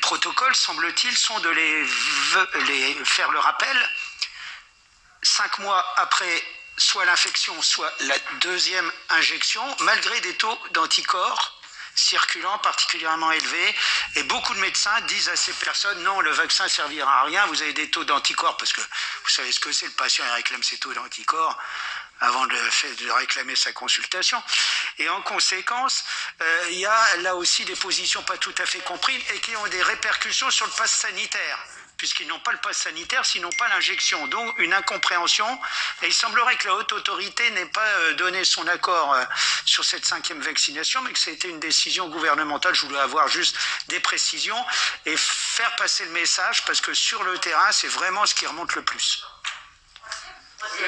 protocoles, semble-t-il, sont de les faire le rappel 5 mois après soit l'infection, soit la deuxième injection, malgré des taux d'anticorps circulant particulièrement élevés. Et beaucoup de médecins disent à ces personnes, non, le vaccin ne servira à rien, vous avez des taux d'anticorps, parce que vous savez ce que c'est, le patient il réclame ses taux d'anticorps avant de réclamer sa consultation. Et en conséquence, il y a là aussi des positions pas tout à fait comprises et qui ont des répercussions sur le pass sanitaire, puisqu'ils n'ont pas le pass sanitaire s'ils n'ont pas l'injection. Donc une incompréhension. Et il semblerait que la haute autorité n'ait pas donné son accord sur cette 5e vaccination, mais que ça a été une décision gouvernementale. Je voulais avoir juste des précisions et faire passer le message, parce que sur le terrain, c'est vraiment ce qui remonte le plus.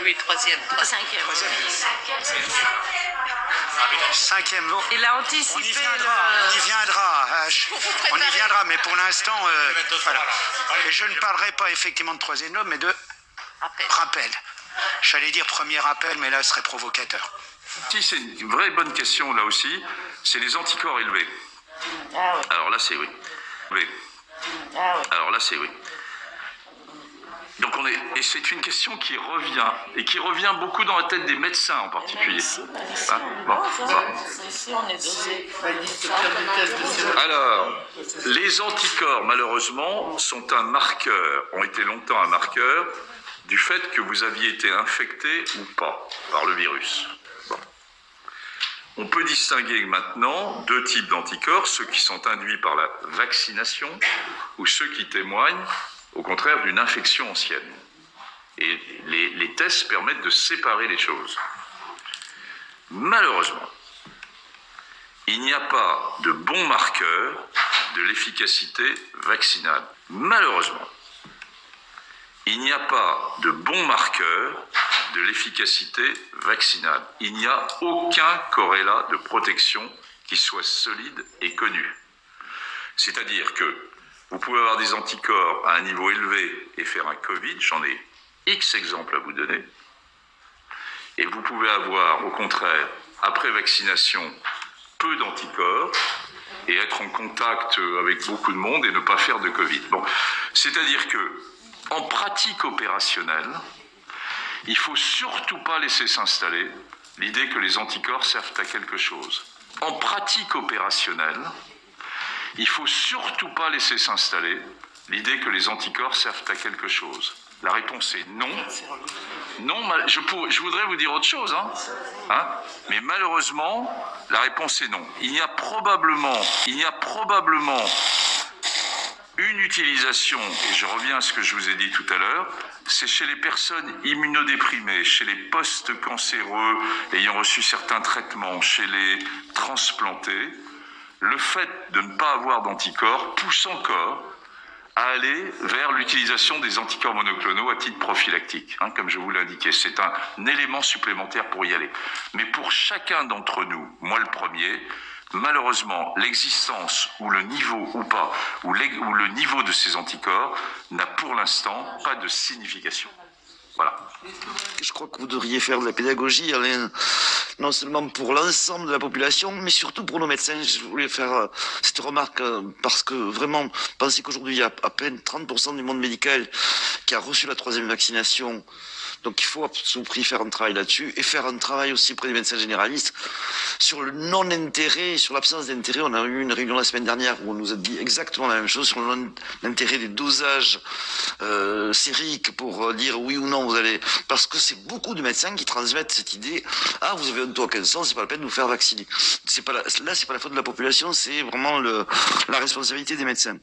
Oui, 3e. 5e. 5e. Il a anticipé. On y viendra, mais pour l'instant, voilà. Et je ne parlerai pas effectivement de 3e dose, mais de rappel. J'allais dire premier rappel, mais là, ce serait provocateur. Si, c'est une vraie bonne question, là aussi, c'est les anticorps élevés. Ah oui. Alors là, c'est oui. Oui. Ah oui. Alors là, c'est oui. Donc et c'est une question qui revient beaucoup dans la tête des médecins en particulier. Ici, on est dosé. Alors, les anticorps, malheureusement, ont été longtemps un marqueur du fait que vous aviez été infecté ou pas par le virus. Bon. On peut distinguer maintenant 2 types d'anticorps, ceux qui sont induits par la vaccination ou ceux qui témoignent au contraire d'une infection ancienne. Et les tests permettent de séparer les choses. Malheureusement, il n'y a pas de bon marqueur de l'efficacité vaccinale. Malheureusement, il n'y a pas de bon marqueur de l'efficacité vaccinale. Il n'y a aucun corrélat de protection qui soit solide et connu. C'est-à-dire que vous pouvez avoir des anticorps à un niveau élevé et faire un Covid, j'en ai X exemples à vous donner. Et vous pouvez avoir, au contraire, après vaccination, peu d'anticorps et être en contact avec beaucoup de monde et ne pas faire de Covid. Bon, c'est-à-dire que, en pratique opérationnelle, il ne faut surtout pas laisser s'installer l'idée que les anticorps servent à quelque chose. En pratique opérationnelle, il ne faut surtout pas laisser s'installer l'idée que les anticorps servent à quelque chose. La réponse est non. Non, je voudrais vous dire autre chose, mais malheureusement, la réponse est non. Il y a probablement une utilisation, et je reviens à ce que je vous ai dit tout à l'heure, c'est chez les personnes immunodéprimées, chez les post-cancéreux ayant reçu certains traitements, chez les transplantés. Le fait de ne pas avoir d'anticorps pousse encore à aller vers l'utilisation des anticorps monoclonaux à titre prophylactique, comme je vous l'ai indiqué. C'est un élément supplémentaire pour y aller. Mais pour chacun d'entre nous, moi le premier, malheureusement, l'existence ou le niveau ou pas, ou le niveau de ces anticorps n'a pour l'instant pas de signification. Voilà. Je crois que vous devriez faire de la pédagogie, Alain, non seulement pour l'ensemble de la population, mais surtout pour nos médecins. Je voulais faire cette remarque parce que vraiment, pensez qu'aujourd'hui, il y a à peine 30% du monde médical qui a reçu la 3e vaccination. Donc il faut à tout prix faire un travail là-dessus et faire un travail aussi auprès des médecins généralistes sur le non-intérêt, sur l'absence d'intérêt. On a eu une réunion la semaine dernière où on nous a dit exactement la même chose sur le non-intérêt des dosages sériques pour dire oui ou non vous allez... Parce que c'est beaucoup de médecins qui transmettent cette idée « Ah, vous avez un taux à 1500, c'est pas la peine de vous faire vacciner ». Là, c'est pas la faute de la population, c'est vraiment la responsabilité des médecins.